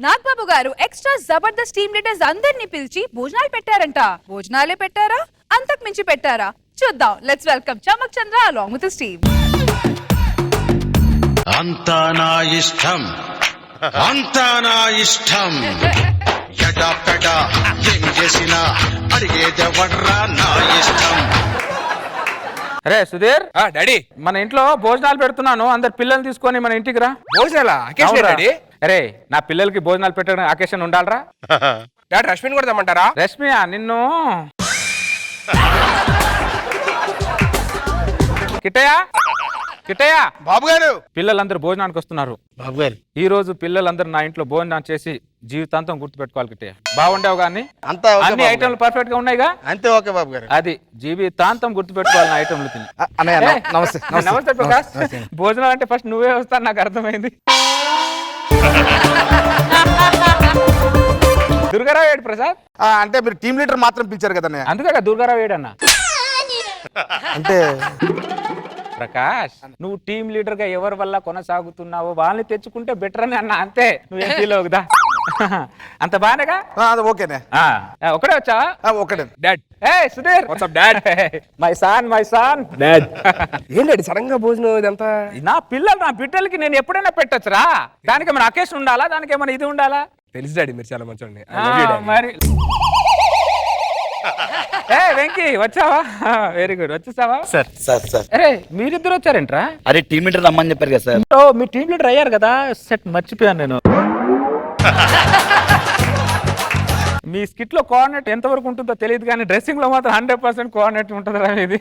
నాగబాబు గారు extra Jabardasth team leaders అందరినీ పిలిచి భోజనాలు పెట్టారంట. భోజనాలే పెట్టారా, అంతకు మించి పెట్టారా? చూద్దాం. Let's welcome Chamak Chandra along with his team. అంతా నా ఇష్టం, అంతా నా ఇష్టం. ఎడా పెడా ఏం చేసినా అడిగేదెవడ్రా నా ఇష్టం. అరే సుధీర్, డాడీ మన ఇంట్లో భోజనాలు పెడుతున్నాను, అందరు పిల్లల్ని తీసుకొని మన ఇంటికి రా. భోజనాలా? Occasion daddy. అరే నా పిల్లలకి భోజనాలు పెట్టడం అకేషన్ ఉండాలరా. డాడీ రష్మిని కూడా తెమ్మంటారా? రష్మియా నిన్ను కిట్టయ్య కిట్టయ్య బాబు గారు, పిల్లలందరూ భోజనానికి వస్తున్నారు. బాబు గారు ఈ రోజు పిల్లలందరూ నా ఇంట్లో భోజనం చేసి జీవితాంతం గుర్తుపెట్టుకోవాలి కిట్టయ్య. బాగుండేవు కానీ అంతా అన్ని ఐటమ్లు పర్ఫెక్ట్ గా ఉన్నాయిగా? అంతే ఓకే బాబు గారు. అది జీవితాంతం గుర్తుపెట్టుకోవాలి నా ఐటమ్లు తిని. అన్నయ్య నమస్తే. నమస్తే ప్రకాష్. భోజనం అంటే ఫస్ట్ నువ్వే వస్తాను నాకు అర్థమైంది. దుర్గారావు ఏడు ప్రసాద్ అంటే మీరు టీమ్ లీడర్ మాత్రం పిలిచారు కదా అన్నయ్య. అందుకే దుర్గారావు ఏడు అన్న. అంటే ప్రకాష్ నువ్వు టీమ్ లీడర్ గా ఎవరి వల్ల కొనసాగుతున్నావో వాళ్ళని తెచ్చుకుంటే బెటర్ అని అన్న. అంతే, నువ్వేం ఫీల్ అవుదా? అంత బానేగా? అది ఓకేనే. ఒకటే వచ్చావా? ఒకటే డాడ్. ఏ Sudheer, what's up dad? My son dad. ఏం డాడీ సడన్ గా భోజనం ఇదంతా? నా బిడ్డలకి నేను ఎప్పుడైనా పెట్టొచ్చురా. దానికి ఏమైనా అకేషన్ ఉండాలా, దానికి ఏమైనా ఇది ఉండాలా? తెలుసు డాడీ, మీరు చాలా మంచి. మరి ఏ వెంకీ వచ్చావా? Very good. వచ్చేసావా? సార్. అరే మీరిద్దరు వచ్చారేంట్రా? అరే టీమ్ లీడర్ రమ్మని చెప్పారు కదా సార్. ఓ మీ టీమ్ లీడర్ అయ్యారు కదా. సెట్ మర్చిపోయాను నేను. మీ స్కిట్ లో కోఆర్డినేట్ ఎంత వరకు ఉంటుందో తెలియదు కానీ డ్రెస్సింగ్ లో మాత్రం 100% కోఆర్డినేట్ ఉంటుందిరా ఇది.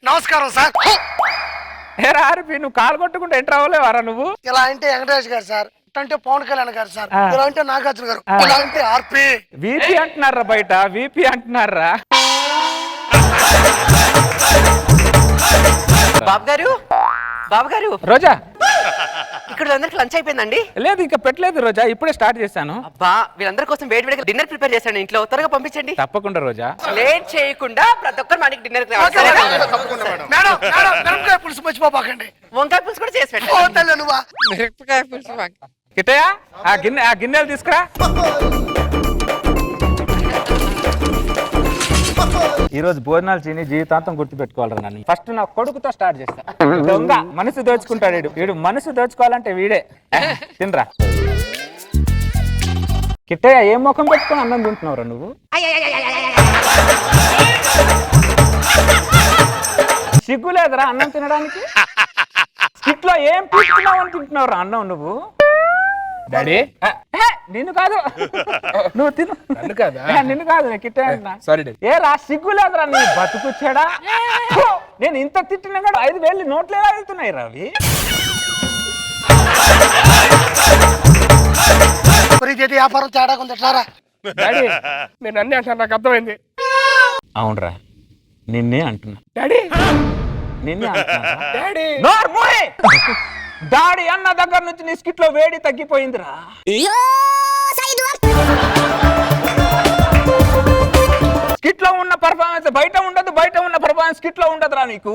నమస్కారం సార్. ఏరా ఆర్పి, నువ్వు కాలు కొట్టుకుంటే ఎంటర్ అవ్వలేవారా నువ్వు? ఇలా అంటే వెంకటేష్ గారు సార్, అంటే పవన్ కళ్యాణ్ గారు సార్, ఇలా అంటే నాగార్జున గారు, ఇలా అంటే ఆర్పి. వీపీ అంటున్నారా బయట? వీపీ అంటున్నారా? బాబు గారు రోజా ఇక్కడ అందరికి లంచ్ అయిపోయిందండి? లేదు ఇంకా పెట్టలేదు రోజా, ఇప్పుడే స్టార్ట్ చేశాను. అబ్బా, వీళ్ళందరి కోసం వేడి వేడిగా డిన్నర్ ప్రిపేర్ చేశాను ఇంట్లో, త్వరగా పంపించండి. తప్పకుండా రోజా. లేట్ చేయకుండా ప్రతి ఒక్కరు మనకి డిన్నర్ మేడం మేడం మిరపకాయ పులుసు మర్చిపోకండి. వంకాయ పులుసు కూడా చేసి పెట్టండి. నువ్వా మిరపకాయ పులుసు కిట్టయ్య ఆ గిన్నెలు తీసుకురా. ఈ రోజు భోజనాలు తిని జీవితాంతం గుర్తు పెట్టుకోవాలరా నన్ను. ఫస్ట్ నా కొడుకుతో స్టార్ట్ చేస్తా. దొంగ మనసు దోచుకుంటాడు వీడు. మనసు దోచుకోవాలంటే వీడే. తినరా. కిట్టయ్య ఏం ముఖం పెట్టుకొని అన్నం తింటున్నావురా నువ్వు? సిగ్గు లేదురా అన్నం తినడానికి? స్కిట్ లో ఏం పీకుతున్నావు అని తింటున్నావురా అన్నం నువ్వు? డాడీ నిన్ను కాదు, నువ్వు తిను. నిన్ను కాదు కిట్టయ్య. Sorry daddy. ఏ రా సిగ్గు లేదురా నీ బతుకుచ్చాడా? నేను ఇంత తిట్టినా కూడా 5,000 నోట్లు ఎలా వెళ్తున్నాయి రవి? వ్యాపారం తేడా కొంత సారా. డాడీ నేను అన్ని అంటాను, నాకు అర్థమైంది. అవునరా, నిన్నే అంటున్నా. డాడీ నిన్నే అంటున్నా. డాడీ దాడి అన్న దగ్గర నుంచి నీ స్కిట్ లో వేడి తగ్గిపోయిందిరా. స్కిట్ లో ఉన్న పర్ఫార్మెన్స్ బయట ఉండదు, బయట ఉన్న పర్ఫార్మెన్స్ స్కిట్ లో ఉండదురా నీకు.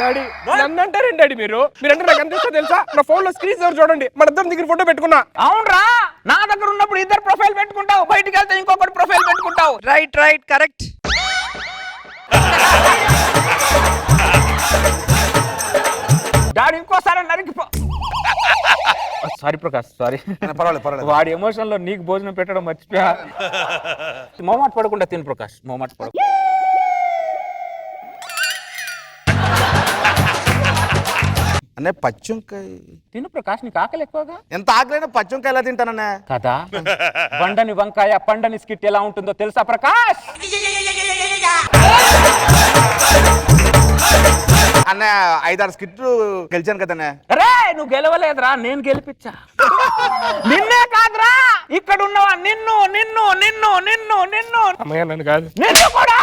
డాడీ నన్ను అంటారేంటి డాడీ మీరంటే నాకు ఎంత ఇష్టం తెలుసా? నా ఫోన్ లో స్క్రీన్ షాట్ చూడండి, మన ఇద్దరం దగ్గర ఫోటో పెట్టుకున్నా. అవునరా, నా దగ్గర ఉన్నప్పుడు ఇద్దరు ప్రొఫైల్ పెట్టుకుంటావు, బయటికి వెళ్తే ఇంకొకటి ప్రొఫైల్ పెట్టుకుంటావు. Right correct. డాడీ ఇంకోసారి నరికిపో. Sorry Prakash, sorry. పర్వాలేదు. వాడి ఎమోషన్ లో నీకు భోజనం పెట్టడం మర్చిపోయా. మొహమాట పడకుండా తిను ప్రకాష్, మొహమాట పడ. అనే పచ్చివంకాయ తిను ప్రకాష్, నీకు ఆకలి ఎక్కువగా. ఎంత ఆకలైనా పచ్చివంకాయ ఎలా తింటానన్నా? కదా, వండని వంకాయ పండని స్కిట్ ఎలా ఉంటుందో తెలుసా ప్రకాష్? అన్న 5-6 స్కిట్లు గెలిచాను కదన్నా. రే నువ్వు గెలవలేదురా, నేను గెలిపించా. నిన్నే కాదురా, ఇక్కడ ఉన్నవా నిన్ను నిన్ను నిన్ను నిన్ను నిన్ను నన్ను కాదు, నిన్ను కూడా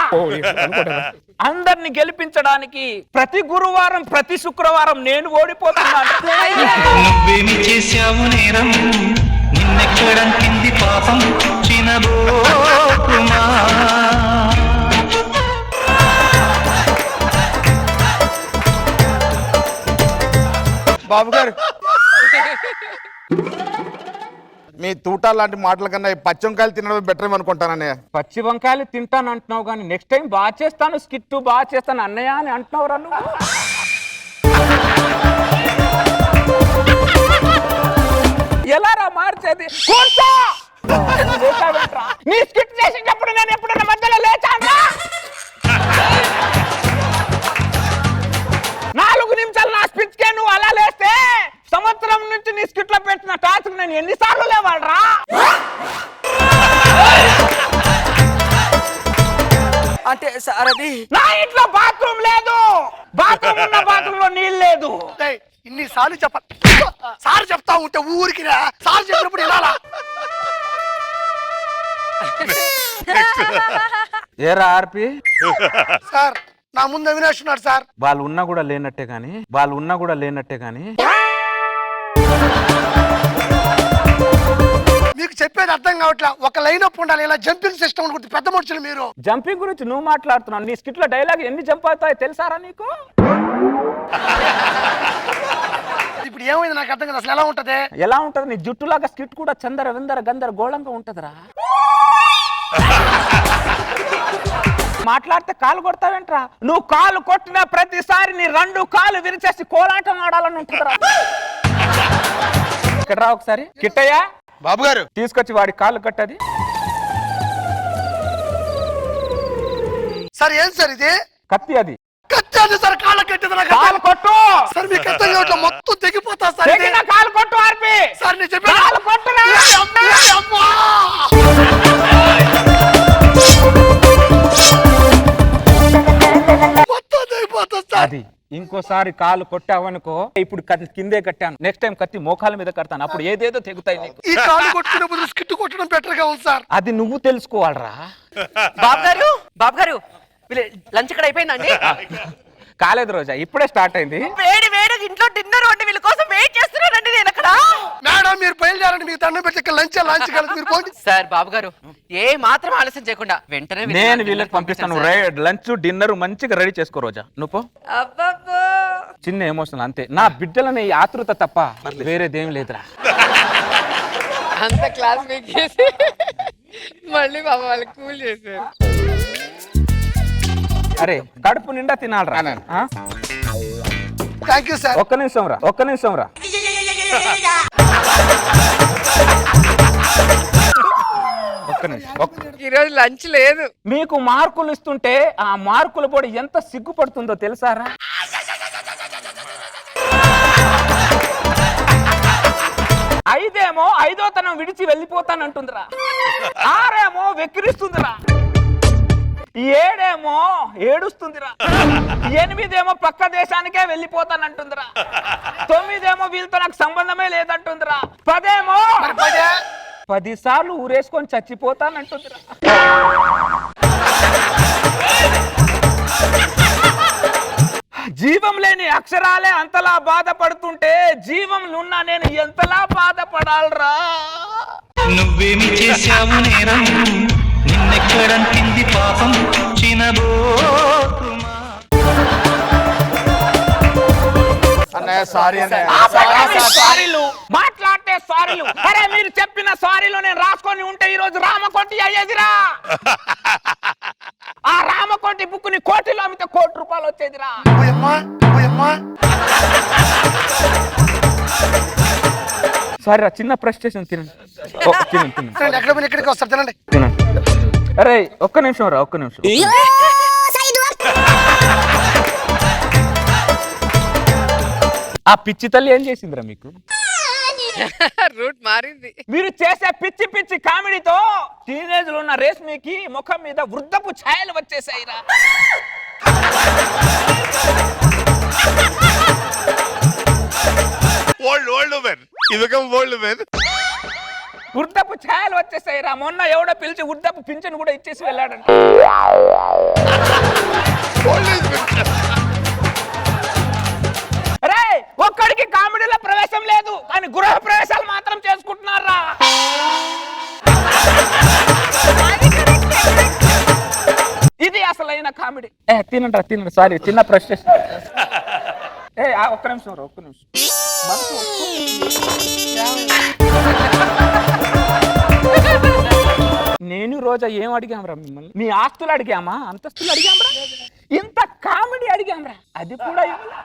అందరిని గెలిపించడానికి ప్రతి గురువారం ప్రతి శుక్రవారం నేను ఓడిపోతున్నాను. నువ్వేమి చేశావు నేరం, నిన్నెక్కడం కింది పాపం చినబోకుమా. బాబు గారు మీ తూటాలు లాంటి మాటల కన్నా ఈ పచ్చంకాయలు తినడం బెటర్ అనుకుంటానన్నయ్య. పచ్చి వంకాయలు తింటాను అంటున్నావు కానీ నెక్స్ట్ టైం బాగా చేస్తాను, స్కిట్ బాగా చేస్తాను అన్నయ్య అని అంటున్నావు రా నువ్వు. ఎలా రా మార్చేది? కూర్చో! లేచావేంట్రా? నీ స్కిట్ చేసేటప్పుడు నేను ఎప్పుడైనా మధ్యలో లేచాను? 4 నిమిషాలు నా స్పిచ్ కే నువ్వు అలా లేస్తే సంవత్సరం నుంచి నీ స్కిట్ లో పెట్టిన టార్చర్ నేను ఎన్నిసార్లు లేవాడ్రా? అంటే సార్ అది నా ఇంట్లో బాత్రూమ్ లేదు, బాత్రూమ్ ఉన్న బాత్రూమ్ లో నీళ్ళు లేదు. డేయ్, ఇన్నిసార్లు చెప్ప సార్ చెప్తా ఉంటే ఊరికి రా. సార్ చెప్పినప్పుడు వినాలా? ఏరా ఆర్పి, సార్ నా ముందు అవినాష్ ఉన్నాడు సార్. వాళ్ళు ఉన్నా కూడా లేనట్టే గాని మీకు చెప్పేది అర్థం కావట్లా. ఒక లైన్ అప్ ఉండాలి. ఇలా జంపింగ్ సిస్టమ్ గురించి పెద్ద మనుషులు మీరు. జంపింగ్ గురించి నువ్వు మాట్లాడుతున్నావు. నీ స్కిట్ లో డైలాగ్ ఎన్ని జంప్ అవుతాయో తెలుసారా నీకు? ఇప్పుడు ఏమైంది నాకు అర్థం కదా. అసలు ఎలా ఉంటది? ఎలా ఉంటది? నీ జుట్టులాగా స్కిట్ కూడా చందర విందర గందర గోళంగా ఉంటదిరా. మాట్లాడితే కాలు కొడతావేంట్రా? నువ్వు కాలు కొట్టిన ప్రతిసారి నీ 2 కాలు విరిచేసి కోలాటం ఆడాలని ఉంటుందిరా. ఇక్కడ రా ఒకసారి. కిట్టయ్య బాబు గారు తీసుకొచ్చి వాడి కాలు కట్టది. సార్ ఏం సార్ ఇది? కత్తి అది. కత్తి అది సార్. కాళ్ళ కట్టేది నాకు కాలు కొట్టు. సార్ మీకు అర్థం కావట్లా. మొత్తం తెగిపోతా సార్. ఇది. తెగిన కాలు కొట్టు ఆర్పి. సార్ నేను చెప్పాను. కాలు కొట్టురా. మొత్తం తెగిపోతా సార్. అది ఇంకోసారి కాలు కొట్టావనుకో, ఇప్పుడు కిందే కట్టాను, నెక్స్ట్ టైం కత్తి మోకాల మీద కడతాను, అప్పుడు ఏదేదో తెగుతాయి నీకు. ఈ కాలు కొట్టుకునే బదులు స్కిట్ కొట్టడం బెటర్ గా ఉంది సార్. అది నువ్వు తెలుసుకోవాలరా. బాబు గారు లంచ్ ఇక్కడ అయిపోయిందండి? కాలేదు రోజా, ఇప్పుడే స్టార్ట్ అయింది. వేడి వేడి ఇంట్లో డిన్నర్ వండి వీళ్ళ కోసం వెయిట్ చేస్తున్నానండి నేను అక్కడ. మేడం మీరు బయలుదేరండి. మీకు దండం పెట్టి ఇక్కడ లంచ్ కలిసి మీరు పోండి. సార్ బాబు గారు ఏ మాత్రం ఆలస్యం చేయకుండా వెంటనే నేను వీళ్ళకి పంపిస్తాను. లంచ్ డిన్నర్ మంచిగా రెడీ చేసుకో రోజా. నువ్వు చిన్న ఎమోషన్ అంతే. నా బిడ్డలని ఆతృత తప్ప వేరేదేం లేదురా. అంత క్లాస్ చేసి మళ్ళీ బాబా వాళ్ళకి కూల్ చేశారు. అరే కడుపు నిండా తినాలరా. Thank you sir. ఒక్క నిమిషం రా. ఈరోజు లంచ్ లేదు. మీకు మార్కులు ఇస్తుంటే ఆ మార్కుల పొడి ఎంత సిగ్గుపడుతుందో తెలుసారా? ఐదేమో ఐదోతనం విడిచి వెళ్ళిపోతానంటుందిరా. 6 వెక్కిరిస్తుందిరా. 7 ఏడుస్తుందిరా. 8 పక్క దేశానికే వెళ్ళిపోతానంటుందిరా. 9 వీళ్ళతో నాకు సంబంధమే లేదంటుందిరా. 10 10 సార్లు ఊరేసుకొని చచ్చిపోతానంటుందిరా. జీవం లేని అక్షరాలే అంతలా బాధపడుతుంటే జీవంలో ఉన్న నేను ఎంతలా బాధపడాలరా? నువ్వేమి చేశావు నేరం, నిన్నెక్కడంటింది పాపం చినబోతుమా. అన్నయ్య సారీ అన్నయ్య. సారీలు మాట్లాడితే సారీలు. అరే మీరు చెప్పిన సారీలు నేను రాసుకొని ఉంటే ఈ రోజు రామకోటి అయ్యేదిరా. ఆ రామకోటి బుక్ ని కోటిలో అమ్మితే ₹1 కోటి వచ్చేదిరా. సారీ రా, చిన్న ఫ్రస్ట్రేషన్. తినండి. ఎక్కడికి వస్తారు తినండి. అరే ఒక్క నిమిషం రా, ఒక్క నిమిషం. ఆ పిచ్చి తల్లి ఏం చేసిందిరా మీకు? రూట్ మారింది. మీరు చేసే పిచ్చి పిచ్చి కామెడీతో టీనేజ్ లో ఉన్న రేష్మికి ముఖం మీద వృద్ధపు ఛాయలు వచ్చేసాయిరా. వృద్ధపు ఛాయలు వచ్చేసాయిరా. మొన్న ఎవడో పిలిచి వృద్ధపు పింఛను కూడా ఇచ్చేసి వెళ్ళాడంట. అరే ఒక్కడికి కామెడీలో ప్రవేశం లేదు కానీ గృహ ప్రవేశాలు మాత్రం చేసుకుంటున్నారా? ఇది అసలైన కామెడీ. తినండి. సారీ చిన్న ఫ్రస్ట్రేషన్. ఒక్క నిమిషం. రోజా ఏం అడిగాంరా మిమ్మల్ని? మీ ఆస్తులు అడిగామా, అంతస్తులు అడిగాంరా, ఇంత కామెడీ అడిగాంరా, అది కూడా ఇవ్వలే.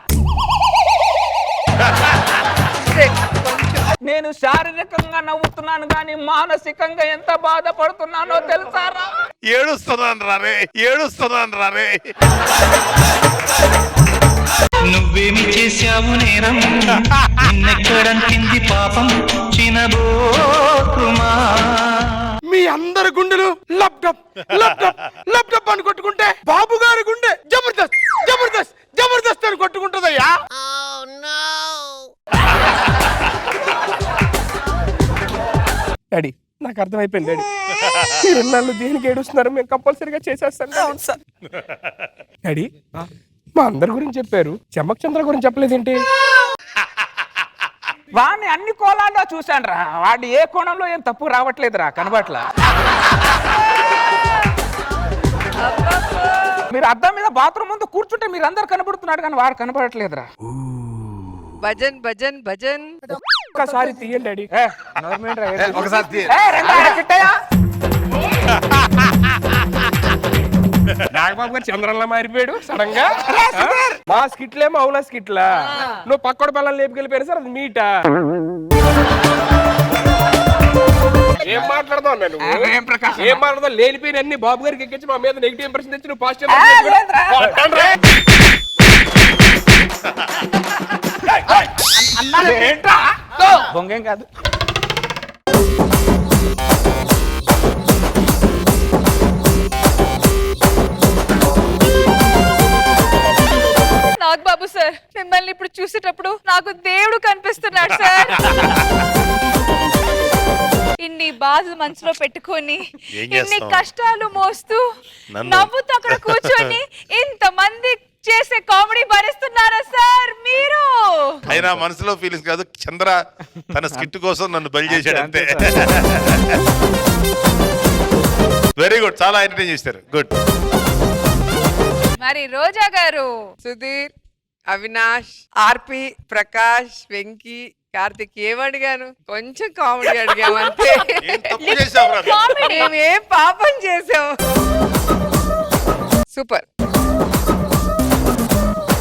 నేను శారీరకంగా నవ్వుతున్నాను కానీ మానసికంగా ఎంత బాధపడుతున్నానో తెలుసారా? ఏడుస్తున్నాను రారే నువ్వేమి చేశావు నేరం నిన్నెక్కడంటింది పాపం చినబోకుమా. మీ అందరి గుండెలు లప్టప్ లప్టప్ లప్టప్ అని కొట్టుకుంటే బాబు గారి గుండె జబర్దస్త్ జబర్దస్త్ జబర్దస్త్ అని కొట్టుకుంటుందయ్యా. డాడీ నాకు అర్థమైపోయింది డాడీ. మీరు నన్ను దేనికి ఏడుస్తున్నారు, మేము కంపల్సరీగా చేసేస్తాం. అవును సార్. డాడీ మా అందరి గురించి చెప్పారు, చమ్మక్ చంద్ర గురించి చెప్పలేదేంటి? వాడిని అన్ని కోణాల్లో చూశాను రా, వాడు ఏ కోణంలో ఏం తప్పు రావట్లేదురా, కనబట్లా. మీరు అద్దం మీద బాత్రూమ్ ముందు కూర్చుంటే మీరు అందరు కనబడుతున్నాడు కానీ వాడు కనబడట్లేదురా. భజన్ భజన్ భజన్. ఒక్కసారి తీయండి డాడీ. ఒకసారి నాగబాబు గారు చంద్రంలా మారిపోయాడు సడన్ గా. మా స్కిట్లేమో అవునా స్కిట్లా, నువ్వు పక్కడు పిల్లలు లేపుకెళ్ళిపోయారు సార్, అది మీటా? ఏం మాట్లాడదాం ఏం మాట్లాడదాం? లేనిపోయిన అన్ని బాబు గారికి ఎక్కించి మా మీద నెగిటివ్ ఇంప్రెషన్ తెచ్చి నువ్వు పాజిటివ్. బొంగేం కాదు. నాగబాబు సార్, మిమ్మల్ని ఇప్పుడు చూసేటప్పుడు నాకు దేవుడు కనిపిస్తున్నాడు సార్. ఇన్ని బాధలు మనసులో పెట్టుకొని ఇన్ని కష్టాలు మోస్తూ నవ్వుతూ అక్కడ కూర్చొని ఇంతమంది చేసే కామెడీ భరిస్తున్నారా సార్ మీరు? అయినా మనసులో ఫీలింగ్స్ కాదు, చంద్ర తన స్కిట్ కోసం నన్ను బలి చేశాడు అంతే. వెరీ గుడ్, చాలా ఎంటర్టైన్ చేశారు. గుడ్. మరి రోజా గారు, సుధీర్, అవినాష్, ఆర్పి, ప్రకాష్, వెంకీ, కార్తిక్ ఏమడిగాను? కొంచెం కామెడీ అడిగాము అంతే. ఏం తప్పు చేశావురా? మేమేం పాపం చేసాం. సూపర్.